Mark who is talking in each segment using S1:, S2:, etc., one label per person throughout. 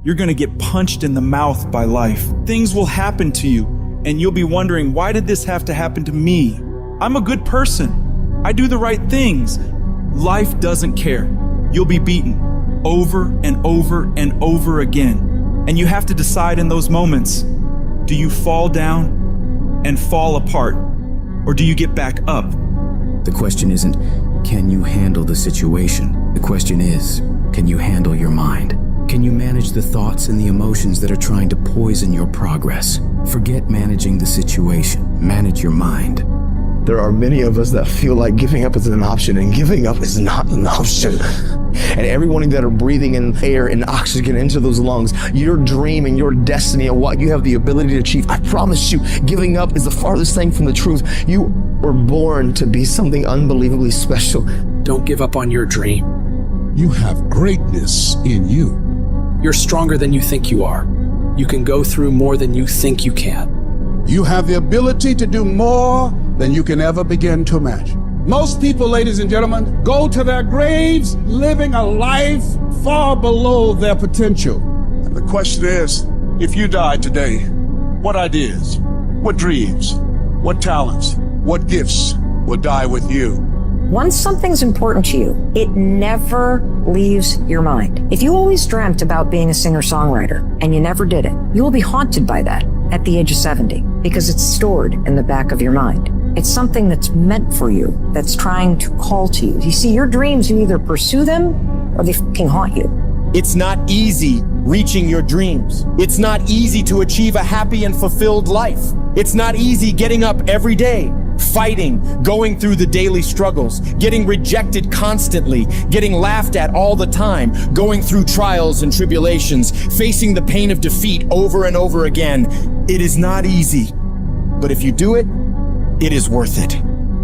S1: You're going to get punched in the mouth by life. Things will happen to you, and you'll be wondering, why did this have to happen to me? I'm a good person. I do the right things. Life doesn't care. You'll be beaten over and over and over again. And you have to decide in those moments, do you fall down and fall apart, or do you get back up?
S2: The question isn't, can you handle the situation? The question is, can you handle your mind? Can you manage the thoughts and the emotions that are trying to poison your progress? Forget managing the situation. Manage your mind.
S3: There are many of us that feel like giving up is an option, and giving up is not an option. And everyone that are breathing in air and oxygen into those lungs, your dream and your destiny and what you have the ability to achieve, I promise you, giving up is the farthest thing from the truth. You were born to be something unbelievably special.
S4: Don't give up on your dream.
S5: You have greatness in you.
S4: You're stronger than you think you are. You can go through more than you think you can.
S5: You have the ability to do more than you can ever begin to imagine. Most people, ladies and gentlemen, go to their graves living a life far below their potential. And the question is, if you died today, what ideas, what dreams, what talents, what gifts will die with you?
S6: Once something's important to you, it never leaves your mind. If you always dreamt about being a singer-songwriter and you never did it, you will be haunted by that at the age of 70 because it's stored in the back of your mind. It's something that's meant for you, that's trying to call to you. You see, your dreams, you either pursue them or they fucking haunt you.
S7: It's not easy reaching your dreams. It's not easy to achieve a happy and fulfilled life. It's not easy getting up every day, fighting, going through the daily struggles, getting rejected constantly, getting laughed at all the time, going through trials and tribulations, facing the pain of defeat over and over again. It is not easy, but if you do it, it is worth it.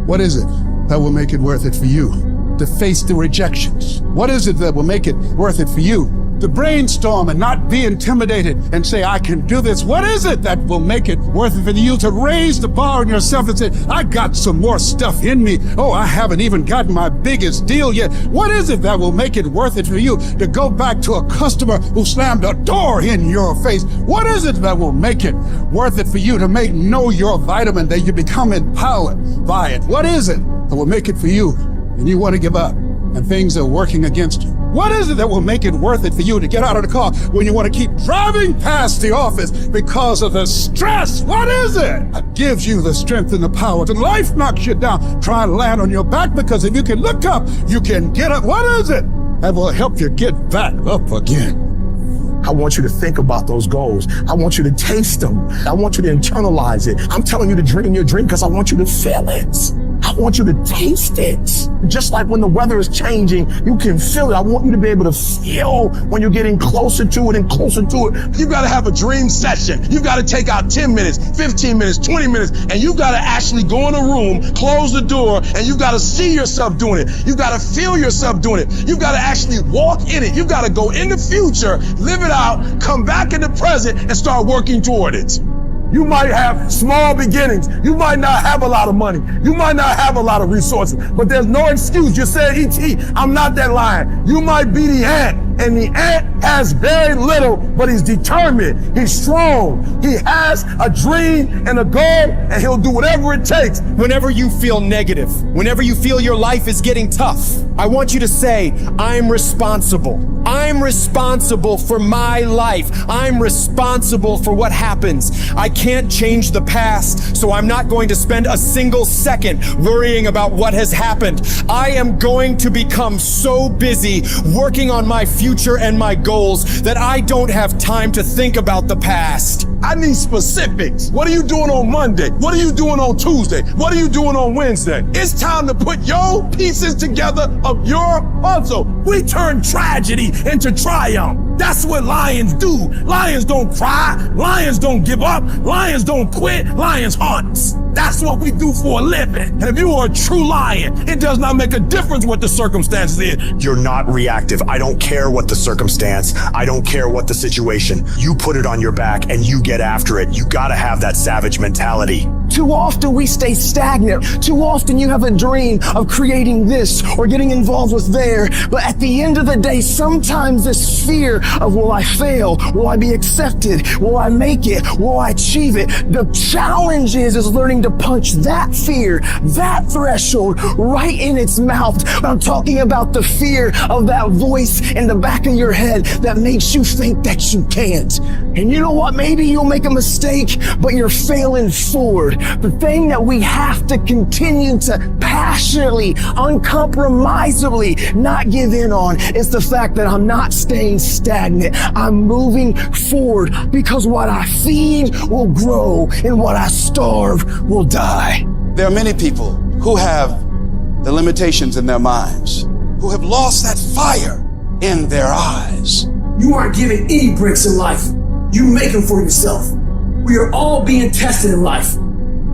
S5: What is it that will make it worth it for you to face the rejections? What is it that will make it worth it for you to brainstorm and not be intimidated and say, I can do this? What is it that will make it worth it for you to raise the bar on yourself and say, I got some more stuff in me. Oh, I haven't even gotten my biggest deal yet. What is it that will make it worth it for you to go back to a customer who slammed a door in your face? What is it that will make it worth it for you to know your vitamin, that you become empowered by it? What is it that will make it for you and you want to give up and things are working against you? What is it that will make it worth it for you to get out of the car when you want to keep driving past the office because of the stress? What is it that gives you the strength and the power to life knocks you down? Try and land on your back, because if you can look up, you can get up. What is it that will help you get back up again?
S3: I want you to think about those goals. I want you to taste them. I want you to internalize it. I'm telling you to dream your dream because I want you to feel it. I want you to taste it. Just like when the weather is changing, you can feel it. I want you to be able to feel when you're getting closer to it and closer to it.
S8: You've got to have a dream session. You've got to take out 10 minutes, 15 minutes, 20 minutes, and you've got to actually go in a room, close the door, and you've got to see yourself doing it. You've got to feel yourself doing it. You've got to actually walk in it. You've got to go in the future, live it out, come back in the present, and start working toward it.
S3: You might have small beginnings. You might not have a lot of money. You might not have a lot of resources, but there's no excuse. You said, E.T., I'm not that lion. You might be the ant, and the ant has very little, but he's determined. He's strong. He has a dream and a goal, and he'll do whatever it takes.
S7: Whenever you feel negative, whenever you feel your life is getting tough, I want you to say, I'm responsible. I'm responsible for my life. I'm responsible for what happens. I can't change the past, so I'm not going to spend a single second worrying about what has happened. I am going to become so busy working on my future and my goals that I don't have time to think about the past.
S8: I need specifics. What are you doing on Monday? What are you doing on Tuesday? What are you doing on Wednesday? It's time to put your pieces together of your puzzle.
S3: We turn tragedy into triumph. That's what lions do. Lions don't cry. Lions don't give up. Lions don't quit. Lions hunt. That's what we do for a living. And if you are a true lion, it does not make a difference what the circumstances is.
S9: You're not reactive. I don't care what the circumstance. I don't care what the situation. You put it on your back and you get after it. You gotta have that savage mentality.
S10: Too often we stay stagnant. Too often you have a dream of creating this or getting involved with there. But at the end of the day, sometimes this fear of will I fail? Will I be accepted? Will I make it? Will I achieve it? The challenge is learning to punch that fear, that threshold right in its mouth. I'm talking about the fear of that voice in the back of your head that makes you think that you can't. And you know what? Maybe you'll make a mistake, but you're failing forward. The thing that we have to continue to passionately, uncompromisably not give in on is the fact that I'm not staying stagnant. I'm moving forward because what I feed will grow and what I starve will die.
S5: There are many people who have the limitations in their minds, who have lost that fire in their eyes.
S10: You aren't given any breaks in life. You make them for yourself. We are all being tested in life.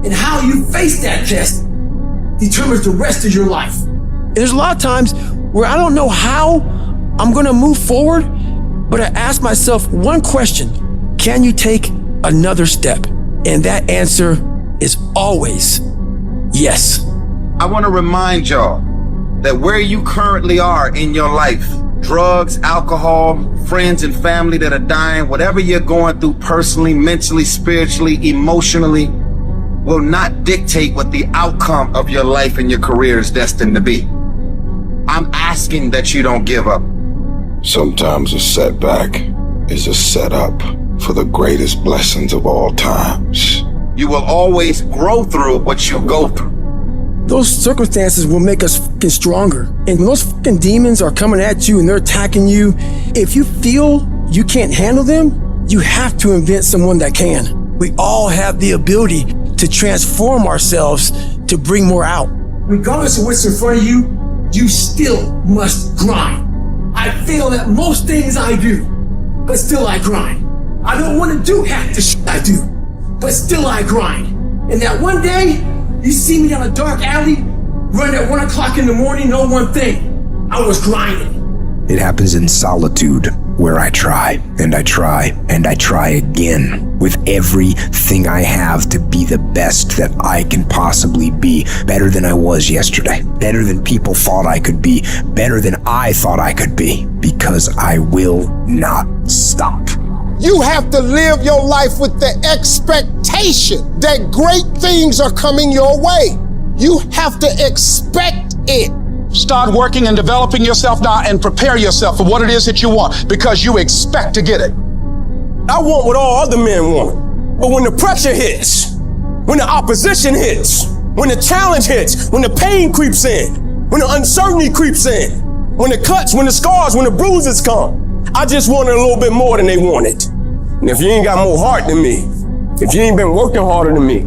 S10: And how you face that test determines the rest of your life.
S11: There's a lot of times where I don't know how I'm gonna move forward, but I ask myself one question: can you take another step? And that answer is always yes.
S12: I want to remind y'all that where you currently are in your life, drugs, alcohol, friends and family that are dying, whatever you're going through personally, mentally, spiritually, emotionally, will not dictate what the outcome of your life and your career is destined to be. I'm asking that you don't give up.
S13: Sometimes a setback is a setup for the greatest blessings of all times.
S12: You will always grow through what you go through.
S11: Those circumstances will make us fucking stronger. And when those fucking demons are coming at you and they're attacking you, if you feel you can't handle them, you have to invent someone that can. We all have the ability to transform ourselves to bring more out.
S10: Regardless of what's in front of you, you still must grind. I fail at most things I do, but still I grind. I don't want to do half the shit I do, but still I grind. And that one day, you see me down a dark alley, running at 1 o'clock in the morning, know one thing: I was grinding.
S14: It happens in solitude, where I try, and I try, and I try again, with everything I have to be the best that I can possibly be, better than I was yesterday, better than people thought I could be, better than I thought I could be, because I will not stop.
S3: You have to live your life with the expectation that great things are coming your way. You have to expect it.
S5: Start working and developing yourself now and prepare yourself for what it is that you want, because you expect to get it.
S7: I want what all other men want. But when the pressure hits, when the opposition hits, when the challenge hits, when the pain creeps in, when the uncertainty creeps in, when the cuts, when the scars, when the bruises come, I just wanted a little bit more than they wanted. And if you ain't got more heart than me, if you ain't been working harder than me,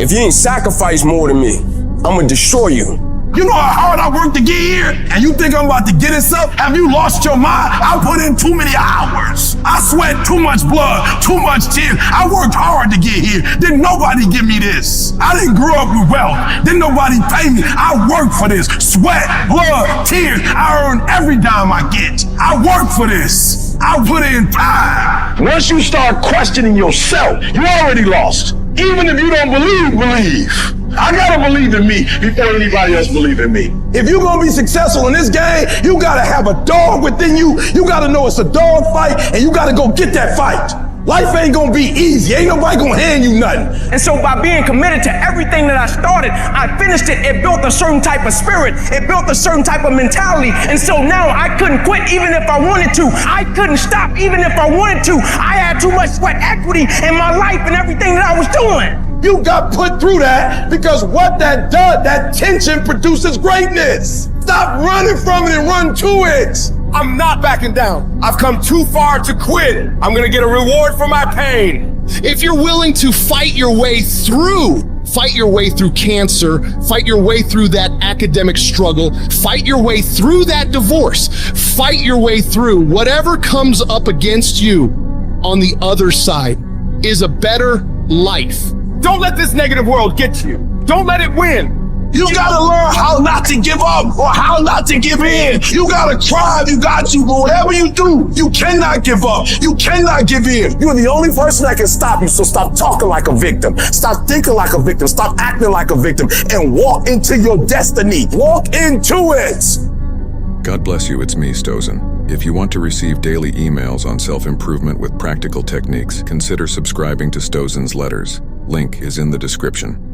S7: if you ain't sacrificed more than me, I'm gonna destroy you.
S8: You know how hard I worked to get here, and you think I'm about to get this up? Have you lost your mind? I put in too many hours. I sweat too much blood, too much tears. I worked hard to get here. Didn't nobody give me this. I didn't grow up with wealth. Didn't nobody pay me. I worked for this. Sweat, blood, tears. I earn every dime I get. I work for this. I put in time.
S3: Once you start questioning yourself, you already lost. Even if you don't believe. I gotta believe in me before anybody else believe in me.
S8: If you're gonna be successful in this game, you gotta have a dog within you. You gotta know it's a dog fight, and you gotta go get that fight. Life ain't gonna be easy. Ain't nobody gonna hand you nothing.
S15: And so by being committed to everything that I started, I finished it. It built a certain type of spirit. It built a certain type of mentality. And so now I couldn't quit even if I wanted to. I couldn't stop even if I wanted to. I had too much sweat equity in my life and everything that I was doing.
S8: You got put through that because what that does, that tension produces greatness. Stop running from it and run to it.
S7: I'm not backing down. I've come too far to quit. I'm gonna get a reward for my pain.
S16: If you're willing to fight your way through cancer, fight your way through that academic struggle, fight your way through that divorce, fight your way through whatever comes up against you on the other side is a better life.
S7: Don't let this negative world get you. Don't let it win.
S8: You gotta learn how not to give up or how not to give in. You gotta cry if you got to, but whatever you do, you cannot give up. You cannot give in.
S3: You're the only person that can stop you, so stop talking like a victim. Stop thinking like a victim. Stop acting like a victim and walk into your destiny. Walk into it.
S17: God bless you, it's me, Stozen. If you want to receive daily emails on self-improvement with practical techniques, consider subscribing to Stozen's letters. Link is in the description.